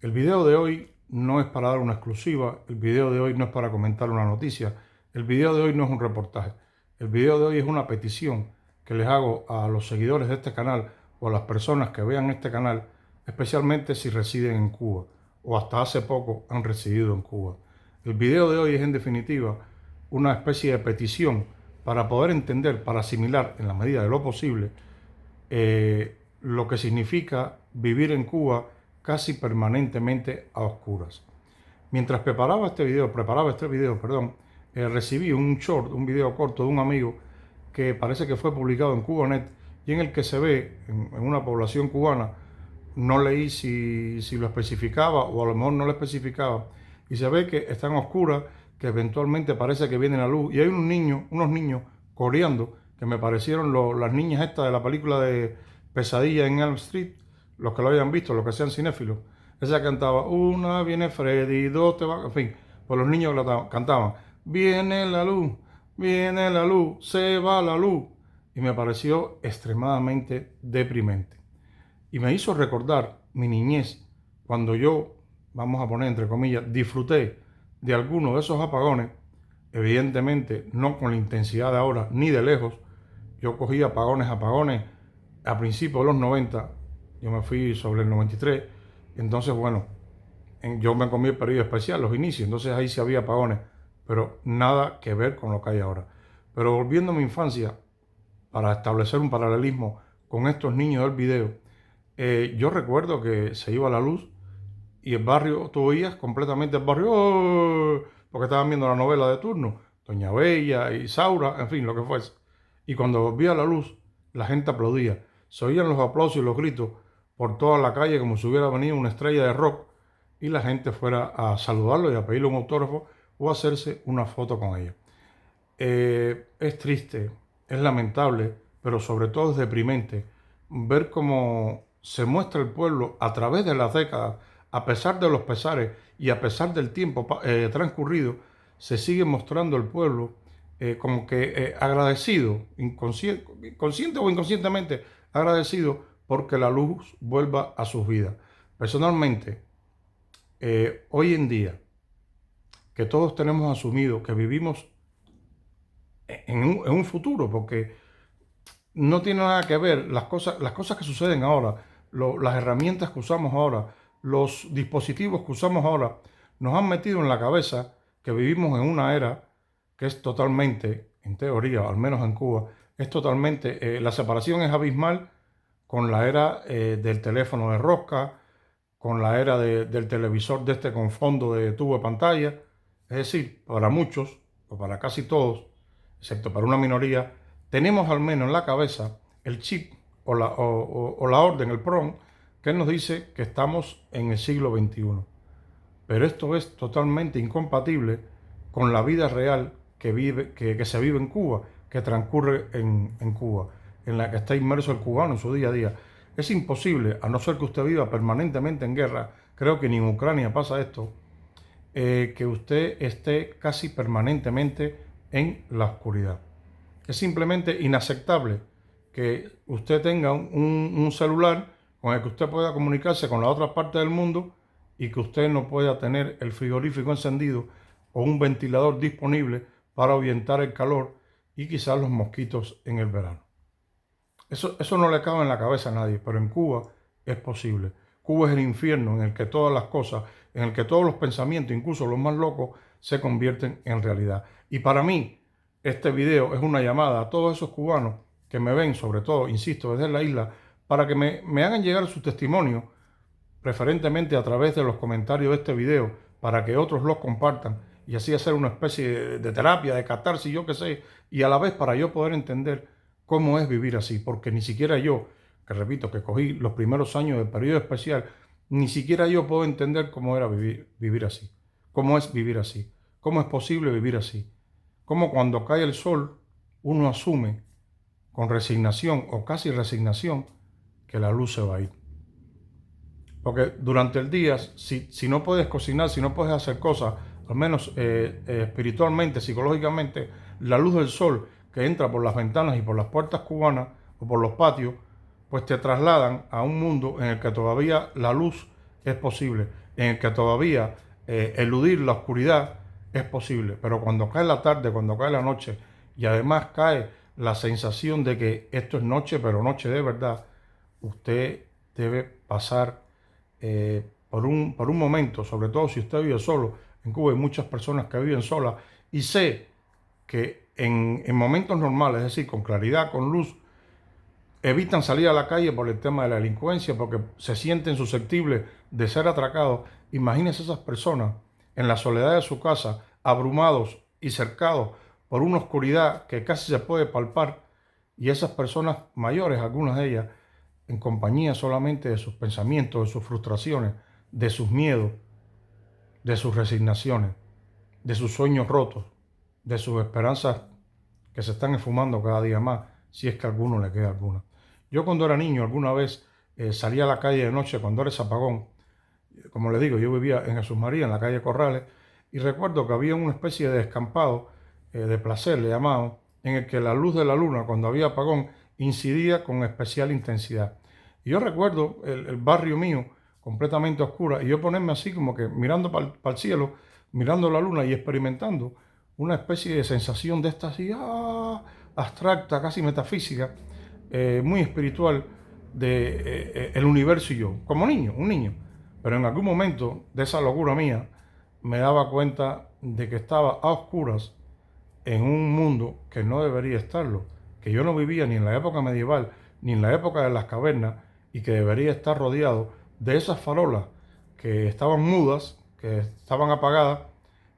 El video de hoy no es para dar una exclusiva, el video de hoy no es para comentar una noticia, el video de hoy no es un reportaje, el video de hoy es una petición que les hago a los seguidores de este canal o a las personas que vean este canal, especialmente si residen en Cuba o hasta hace poco han residido en Cuba. El video de hoy es en definitiva una especie de petición para poder entender, para asimilar en la medida de lo posible lo que significa vivir en Cuba casi permanentemente a oscuras. Mientras preparaba este video, recibí un short, un video corto de un amigo que parece que fue publicado en Cubanet y en el que se ve en una población cubana, no leí si lo especificaba o a lo mejor no lo especificaba, y se ve que están oscuras, que eventualmente parece que viene la luz y hay unos niños coreando que me parecieron las niñas estas de la película de Pesadilla en Elm Street, los que lo hayan visto, los que sean cinéfilos. Esa cantaba, una viene Freddy, dos te va, en fin, pues los niños cantaban, viene la luz, se va la luz. Y me pareció extremadamente deprimente. Y me hizo recordar mi niñez, cuando yo, vamos a poner entre comillas, disfruté de alguno de esos apagones, evidentemente no con la intensidad de ahora, ni de lejos. Yo cogí apagones a principios de los 90, yo me fui sobre el 93, entonces bueno, yo me comí el periodo especial, los inicios, entonces ahí sí había apagones, pero nada que ver con lo que hay ahora. Pero volviendo a mi infancia, para establecer un paralelismo con estos niños del video, yo recuerdo que se iba la luz y el barrio, tú oías completamente el barrio, ¡oh!, porque estaban viendo la novela de turno, Doña Bella, Isaura, en fin, lo que fuese. Y cuando volvía la luz, la gente aplaudía. Se oían los aplausos y los gritos por toda la calle como si hubiera venido una estrella de rock y la gente fuera a saludarlo y a pedirle un autógrafo o a hacerse una foto con ella. Es triste, es lamentable, pero sobre todo es deprimente ver cómo se muestra el pueblo a través de las décadas, a pesar de los pesares y a pesar del tiempo transcurrido, se sigue mostrando el pueblo como que agradecido, consciente o inconscientemente agradecido porque la luz vuelva a sus vidas. Personalmente, hoy en día, que todos tenemos asumido que vivimos en un futuro, porque no tiene nada que ver las cosas que suceden ahora, las herramientas que usamos ahora, los dispositivos que usamos ahora, nos han metido en la cabeza que vivimos en una era que es totalmente, en teoría, al menos en Cuba, es totalmente, la separación es abismal con la era del teléfono de rosca, con la era del televisor de este con fondo de tubo de pantalla. Es decir, para muchos, o para casi todos, excepto para una minoría, tenemos al menos en la cabeza el chip o la orden, el PROM, que nos dice que estamos en el siglo XXI. Pero esto es totalmente incompatible con la vida real que se vive en Cuba, que transcurre en Cuba, en la que está inmerso el cubano en su día a día. Es imposible, a no ser que usted viva permanentemente en guerra, creo que ni en Ucrania pasa esto, que usted esté casi permanentemente en la oscuridad. Es simplemente inaceptable que usted tenga un celular con el que usted pueda comunicarse con la otra parte del mundo y que usted no pueda tener el frigorífico encendido o un ventilador disponible para ahuyentar el calor y quizás los mosquitos en el verano. Eso no le cabe en la cabeza a nadie, pero en Cuba es posible. Cuba es el infierno en el que todas las cosas, en el que todos los pensamientos, incluso los más locos, se convierten en realidad. Y para mí, este video es una llamada a todos esos cubanos que me ven, sobre todo, insisto, desde la isla, para que me hagan llegar su testimonio, preferentemente a través de los comentarios de este video, para que otros los compartan y así hacer una especie de terapia, de catarsis, yo qué sé, y a la vez para yo poder entender cómo es vivir así, porque ni siquiera yo, que repito, que cogí los primeros años del periodo especial, ni siquiera yo puedo entender cómo era vivir así, cómo es vivir así, cómo es posible vivir así, cómo cuando cae el sol uno asume con resignación o casi resignación que la luz se va a ir. Porque durante el día, si no puedes cocinar, si no puedes hacer cosas, al menos espiritualmente, psicológicamente, la luz del sol que entra por las ventanas y por las puertas cubanas o por los patios, pues te trasladan a un mundo en el que todavía la luz es posible. en el que todavía eludir la oscuridad es posible. Pero cuando cae la tarde, cuando cae la noche y además cae la sensación de que esto es noche, pero noche de verdad, usted debe pasar por un momento, sobre todo si usted vive solo. En Cuba hay muchas personas que viven solas y sé que en momentos normales, es decir, con claridad, con luz, evitan salir a la calle por el tema de la delincuencia, porque se sienten susceptibles de ser atracados. Imagínense esas personas en la soledad de su casa, abrumados y cercados por una oscuridad que casi se puede palpar, y esas personas mayores, algunas de ellas, en compañía solamente de sus pensamientos, de sus frustraciones, de sus miedos, de sus resignaciones, de sus sueños rotos, de sus esperanzas que se están esfumando cada día más, si es que a alguno le queda alguna. Yo cuando era niño alguna vez salí a la calle de noche cuando era ese apagón. Como le digo, yo vivía en Jesús María, en la calle Corrales, y recuerdo que había una especie de descampado, de placer le llamaban, en el que la luz de la luna, cuando había apagón, incidía con especial intensidad. Y yo recuerdo el barrio mío completamente oscura y yo ponerme así como que mirando para el cielo, mirando la luna y experimentando una especie de sensación de esta así, abstracta, casi metafísica, muy espiritual, de el universo y yo, como niño, un niño. Pero en algún momento de esa locura mía me daba cuenta de que estaba a oscuras en un mundo que no debería estarlo, que yo no vivía ni en la época medieval ni en la época de las cavernas y que debería estar rodeado de esas farolas que estaban mudas, que estaban apagadas,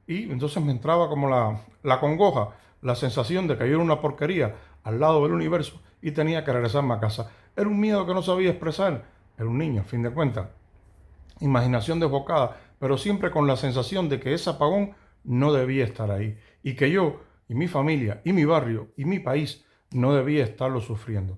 y entonces me entraba como la congoja, la sensación de que yo era una porquería al lado del universo y tenía que regresarme a casa. Era un miedo que no sabía expresar, era un niño, a fin de cuentas, imaginación desbocada, pero siempre con la sensación de que ese apagón no debía estar ahí y que yo y mi familia y mi barrio y mi país no debía estarlo sufriendo.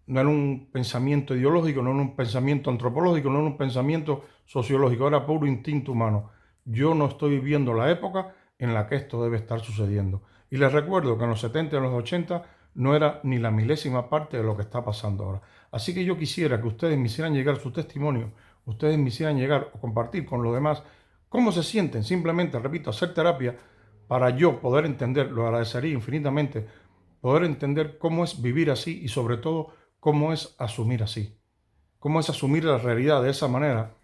No era un pensamiento ideológico, no era un pensamiento antropológico, no era un pensamiento sociológico, era puro instinto humano. Yo no estoy viviendo la época en la que esto debe estar sucediendo. Y les recuerdo que en los 70 y en los 80 no era ni la milésima parte de lo que está pasando ahora. Así que yo quisiera que ustedes me hicieran llegar su testimonio, ustedes me hicieran llegar o compartir con los demás cómo se sienten, simplemente, repito, hacer terapia para yo poder entender, lo agradecería infinitamente, poder entender cómo es vivir así y sobre todo cómo es asumir así, cómo es asumir la realidad de esa manera,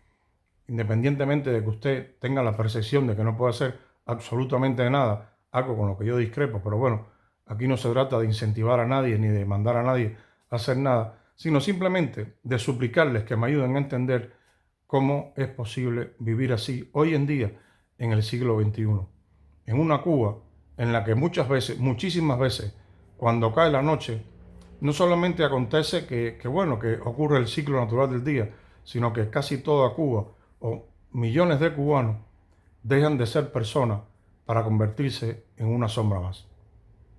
independientemente de que usted tenga la percepción de que no puede hacer absolutamente nada, algo con lo que yo discrepo, pero bueno, aquí no se trata de incentivar a nadie ni de mandar a nadie a hacer nada, sino simplemente de suplicarles que me ayuden a entender cómo es posible vivir así hoy en día en el siglo XXI, en una Cuba en la que muchas veces, muchísimas veces, cuando cae la noche, no solamente acontece bueno, que ocurre el ciclo natural del día, sino que casi toda Cuba o millones de cubanos dejan de ser personas para convertirse en una sombra más.